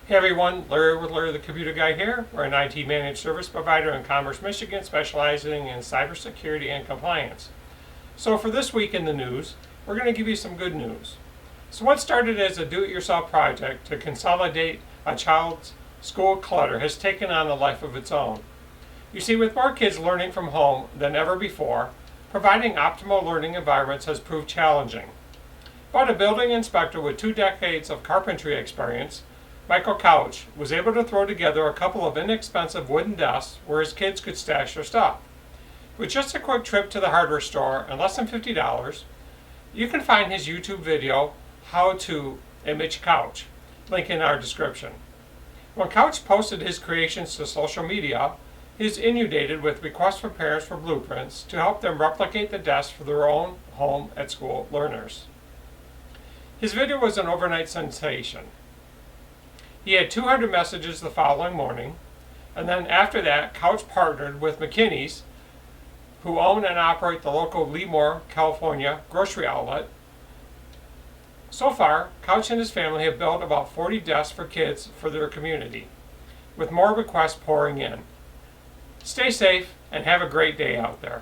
Hey everyone, Larry with Larry the Computer Guy here. We're an IT managed service provider in Commerce, Michigan, specializing in cybersecurity and compliance. So for this week in the news, we're going to give you some good news. So what started as a do-it-yourself project to consolidate a child's school clutter has taken on a life of its own. You see, with more kids learning from home than ever before, providing optimal learning environments has proved challenging. But a building inspector with 2 decades of carpentry experience, Michael Couch, was able to throw together a couple of inexpensive wooden desks where his kids could stash their stuff. With just a quick trip to the hardware store and less than $50, you can find his YouTube video, How to Image Couch, link in our description. When Couch posted his creations to social media, he is inundated with requests from parents for blueprints to help them replicate the desks for their own home at school learners. His video was an overnight sensation. He had 200 messages the following morning, and then after that, Couch partnered with McKinney's, who own and operate the local Lemoore, California grocery outlet. So far, Couch and his family have built about 40 desks for kids for their community, with more requests pouring in. Stay safe and have a great day out there.